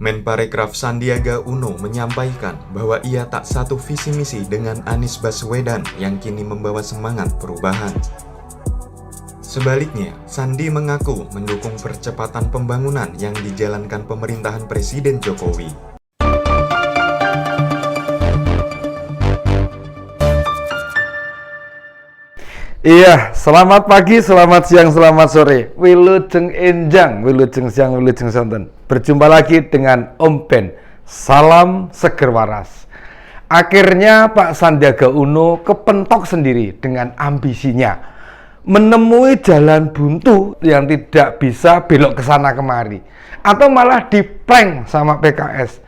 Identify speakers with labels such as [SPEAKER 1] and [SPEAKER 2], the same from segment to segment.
[SPEAKER 1] Menparekraf Sandiaga Uno menyampaikan bahwa ia tak satu visi misi dengan Anies Baswedan yang kini membawa semangat perubahan. Sebaliknya, Sandi mengaku mendukung percepatan pembangunan yang dijalankan pemerintahan Presiden Jokowi.
[SPEAKER 2] Iya, selamat pagi, selamat siang, selamat sore. Wilujeng enjang, wilujeng siang, wilujeng sonten. Berjumpa lagi dengan Om Ben. Salam seger waras. Akhirnya Pak Sandiaga Uno kepentok sendiri dengan ambisinya menemui jalan buntu yang tidak bisa belok ke sana kemari, atau malah diprank sama PKS.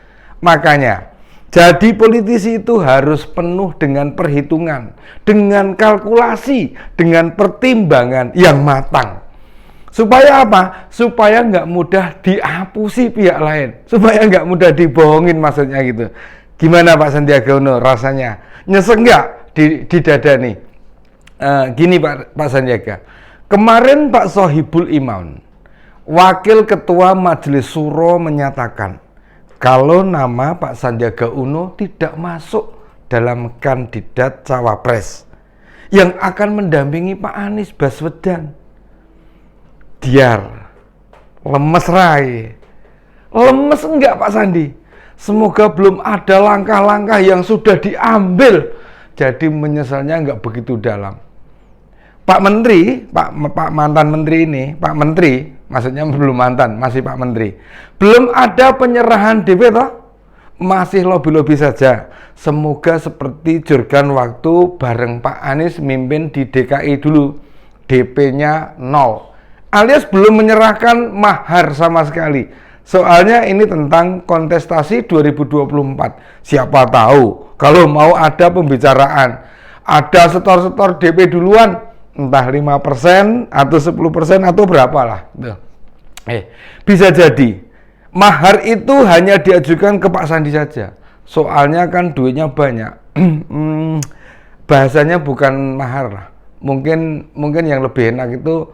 [SPEAKER 2] Makanya jadi politisi itu harus penuh dengan perhitungan, dengan kalkulasi, dengan pertimbangan yang matang. Supaya apa? Supaya nggak mudah diapusi pihak lain, supaya nggak mudah dibohongin, maksudnya gitu. Gimana Pak Sandiaga Uno rasanya? Nyesek nggak di dada nih? Gini Pak Sandiaga, kemarin Pak Sohibul Iman, Wakil Ketua Majelis Suro, menyatakan kalau nama Pak Sandiaga Uno tidak masuk dalam kandidat cawapres yang akan mendampingi Pak Anies Baswedan. Diar, lemes rai. Lemes enggak Pak Sandi? Semoga belum ada langkah-langkah yang sudah diambil, jadi menyesalnya enggak begitu dalam. Pak Menteri, Pak mantan Menteri ini, Pak Menteri, maksudnya belum mantan, masih Pak Menteri. Belum ada penyerahan DP toh? Masih lobby-lobby saja. Semoga seperti Jurgan waktu bareng Pak Anies mimpin di DKI dulu. DP-nya 0. Alias belum menyerahkan mahar sama sekali. Soalnya ini tentang kontestasi 2024. Siapa tahu kalau mau ada pembicaraan, ada setor-setor DP duluan, entah 5% atau 10% atau berapa lah. Bisa jadi mahar itu hanya diajukan ke Pak Sandi saja. Soalnya kan duitnya banyak. Bahasanya bukan mahar lah. Mungkin yang lebih enak itu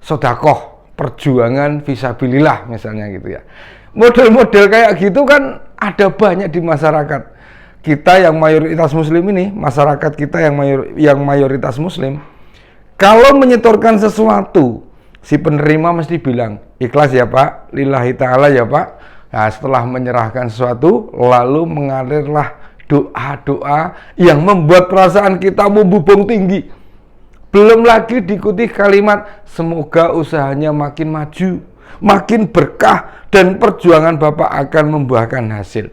[SPEAKER 2] sodakoh, perjuangan fisabilillah misalnya gitu ya. Model-model kayak gitu kan ada banyak di masyarakat. Kita yang mayoritas muslim ini, masyarakat kita yang mayoritas muslim, kalau menyetorkan sesuatu, si penerima mesti bilang, ikhlas ya Pak, lillahi ta'ala ya Pak. Nah, setelah menyerahkan sesuatu, lalu mengalirlah doa-doa yang membuat perasaan kita membubung tinggi. Belum lagi diikuti kalimat, semoga usahanya makin maju, makin berkah, dan perjuangan Bapak akan membuahkan hasil.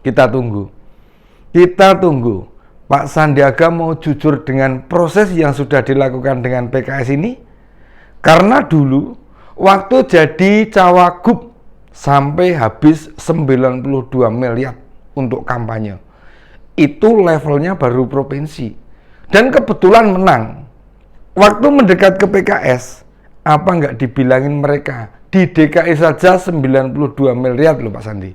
[SPEAKER 2] Kita tunggu. Pak Sandiaga mau jujur dengan proses yang sudah dilakukan dengan PKS ini? Karena dulu waktu jadi cawagup sampai habis 92 miliar untuk kampanye. Itu levelnya baru provinsi. Dan kebetulan menang. Waktu mendekat ke PKS, apa nggak dibilangin mereka? Di DKI saja 92 miliar loh Pak Sandi.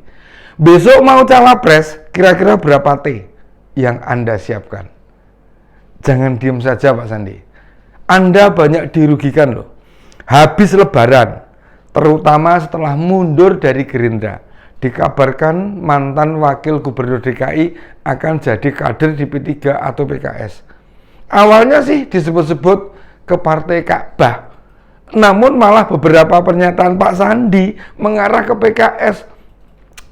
[SPEAKER 2] Besok mau cawapres, kira-kira berapa T yang Anda siapkan? Jangan diam saja Pak Sandi. Anda banyak dirugikan loh. Habis lebaran, terutama setelah mundur dari Gerindra, dikabarkan mantan wakil gubernur DKI akan jadi kader di P3 atau PKS. Awalnya sih disebut-sebut ke Partai Ka'bah. Namun malah beberapa pernyataan Pak Sandi mengarah ke PKS.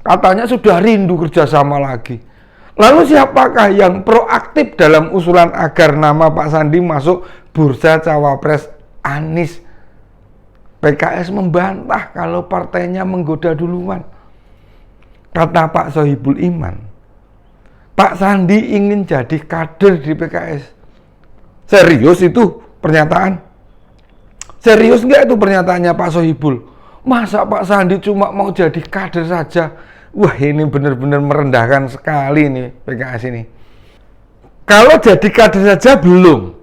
[SPEAKER 2] Katanya sudah rindu kerjasama lagi. Lalu siapakah yang proaktif dalam usulan agar nama Pak Sandi masuk bursa cawapres Anies? PKS membantah kalau partainya menggoda duluan. Kata Pak Sohibul Iman, Pak Sandi ingin jadi kader di PKS. Serius itu pernyataan? Serius nggak itu pernyataannya Pak Sohibul? Masa Pak Sandi cuma mau jadi kader saja? Wah, ini benar-benar merendahkan sekali nih PKS ini. Kalau jadi kader saja belum,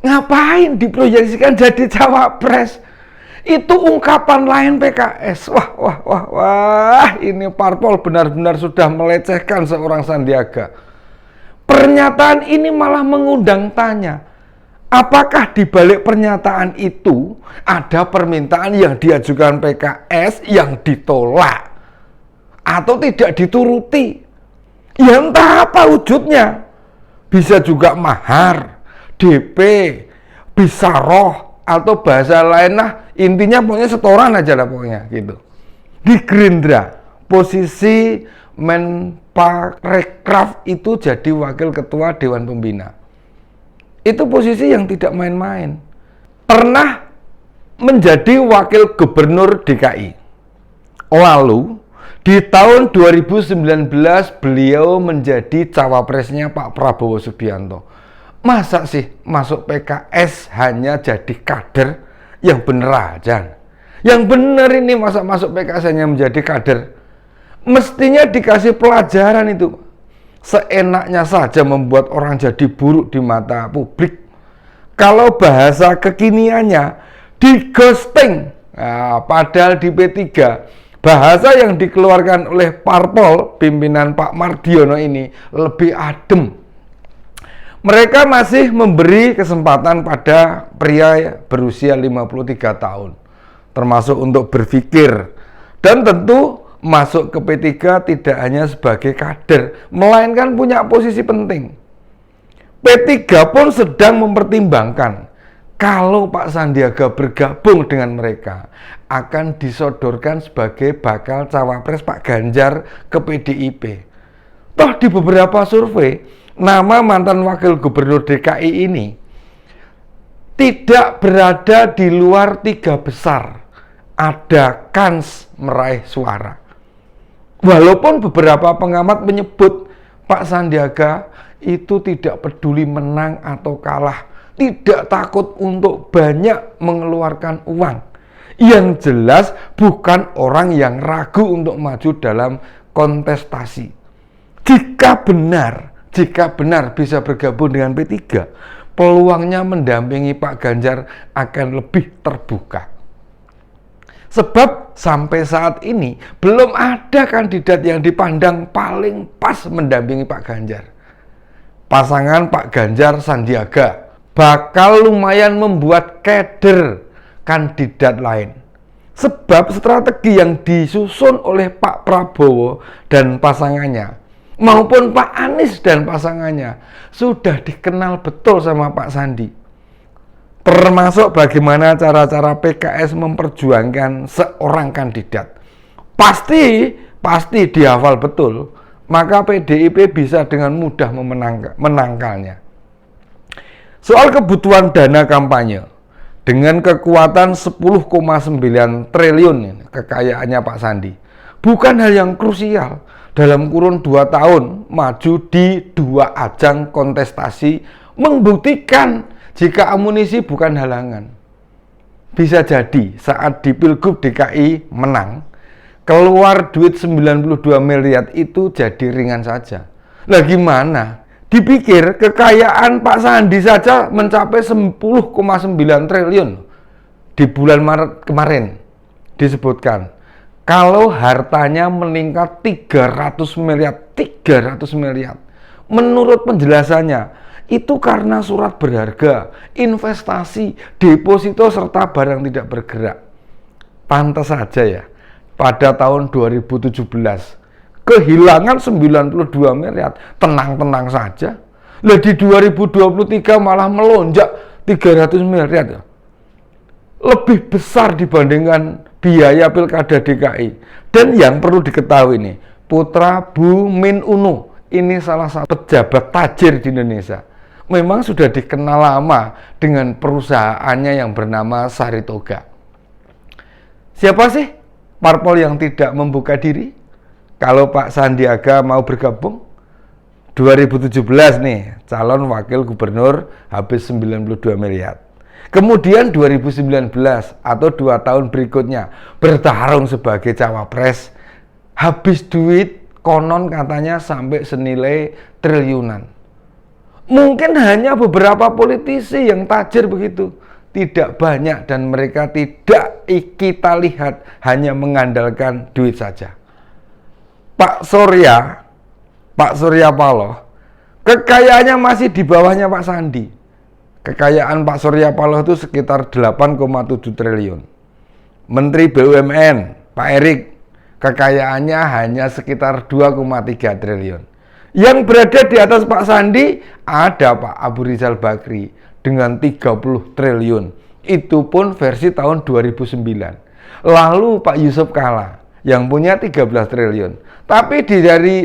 [SPEAKER 2] ngapain diproyeksikan jadi cawapres? Itu ungkapan lain PKS. Wah, ini parpol benar-benar sudah melecehkan seorang Sandiaga. Pernyataan ini malah mengundang tanya, apakah di balik pernyataan itu ada permintaan yang diajukan PKS yang ditolak? atau tidak dituruti. Ya entah apa wujudnya. Bisa juga mahar, DP, bisa roh, atau bahasa lain lah. Intinya pokoknya setoran aja lah pokoknya gitu. Di Gerindra, posisi Menparekraf itu jadi wakil ketua Dewan Pembina. Itu posisi yang tidak main-main. Pernah menjadi wakil gubernur DKI. Lalu di tahun 2019 beliau menjadi cawapresnya Pak Prabowo Subianto. Masa sih masuk PKS hanya jadi kader? Yang bener aja. Yang bener ini masa masuk PKS hanya menjadi kader? Mestinya dikasih pelajaran itu. Seenaknya saja membuat orang jadi buruk di mata publik. Kalau bahasa kekiniannya di ghosting. Nah, padahal di P3 bahasa yang dikeluarkan oleh parpol pimpinan Pak Mardiono ini lebih adem. Mereka masih memberi kesempatan pada pria berusia 53 tahun, termasuk untuk berpikir. Dan tentu masuk ke P3 tidak hanya sebagai kader, melainkan punya posisi penting. P3 pun sedang mempertimbangkan kalau Pak Sandiaga bergabung dengan mereka, akan disodorkan sebagai bakal cawapres Pak Ganjar ke PDIP. Toh di beberapa survei, nama mantan wakil gubernur DKI ini tidak berada di luar 3 besar. Ada kans meraih suara. Walaupun beberapa pengamat menyebut Pak Sandiaga itu tidak peduli menang atau kalah, tidak takut untuk banyak mengeluarkan uang. Yang jelas bukan orang yang ragu untuk maju dalam kontestasi. Jika benar bisa bergabung dengan P3, peluangnya mendampingi Pak Ganjar akan lebih terbuka. Sebab sampai saat ini belum ada kandidat yang dipandang paling pas mendampingi Pak Ganjar. Pasangan Pak Ganjar Sandiaga bakal lumayan membuat keder kandidat lain. Sebab strategi yang disusun oleh Pak Prabowo dan pasangannya maupun Pak Anies dan pasangannya sudah dikenal betul sama Pak Sandi. Termasuk bagaimana cara-cara PKS memperjuangkan seorang kandidat. Pasti dihafal betul, maka PDIP bisa dengan mudah menangkalnya. Soal kebutuhan dana kampanye, dengan kekuatan 10,9 triliun kekayaannya Pak Sandi, bukan hal yang krusial dalam kurun 2 tahun maju di 2 ajang kontestasi, membuktikan jika amunisi bukan halangan. Bisa jadi saat di Pilgub DKI menang, keluar duit 92 miliar itu jadi ringan saja. Lah gimana? Dipikir kekayaan Pak Sandi saja mencapai 10,9 triliun di bulan Maret kemarin. Disebutkan kalau hartanya meningkat 300 miliar. Menurut penjelasannya itu karena surat berharga, investasi, deposito serta barang tidak bergerak. Pantas saja ya, pada tahun 2017 kehilangan 92 miliar, tenang-tenang saja. Lah di 2023 malah melonjak 300 miliar. Lebih besar dibandingkan biaya pilkada DKI. Dan yang perlu diketahui nih, putra Bu Min Uno, ini salah satu pejabat tajir di Indonesia. Memang sudah dikenal lama dengan perusahaannya yang bernama Saritoga. Siapa sih parpol yang tidak membuka diri? Kalau Pak Sandiaga mau bergabung, 2017 nih, calon wakil gubernur habis 92 miliar. Kemudian 2019 atau 2 tahun berikutnya bertarung sebagai cawapres, habis duit konon katanya sampai senilai triliunan. Mungkin hanya beberapa politisi yang tajir begitu, tidak banyak, dan mereka tidak kita lihat hanya mengandalkan duit saja. Pak Surya Paloh, kekayaannya masih di bawahnya Pak Sandi. Kekayaan Pak Surya Paloh itu sekitar 8,7 triliun. Menteri BUMN, Pak Erik, Kekayaannya hanya sekitar 2,3 triliun. Yang berada di atas Pak Sandi ada Pak Abu Rizal Bakri dengan 30 triliun. Itu pun versi tahun 2009. Lalu Pak Yusuf Kalla yang punya 13 triliun. Tapi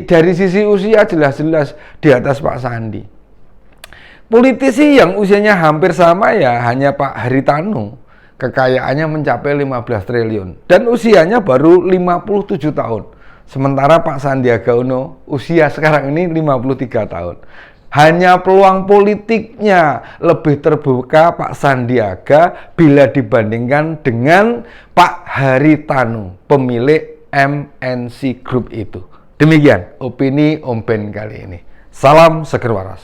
[SPEAKER 2] dari sisi usia jelas-jelas di atas Pak Sandi. Politisi yang usianya hampir sama ya hanya Pak Haritanu. Kekayaannya mencapai 15 triliun dan usianya baru 57 tahun. Sementara Pak Sandiaga Uno usia sekarang ini 53 tahun. Hanya peluang politiknya lebih terbuka Pak Sandiaga bila dibandingkan dengan Pak Haritanu, pemilik MNC Group itu. Demikian opini Om Ben kali ini. Salam seger waras.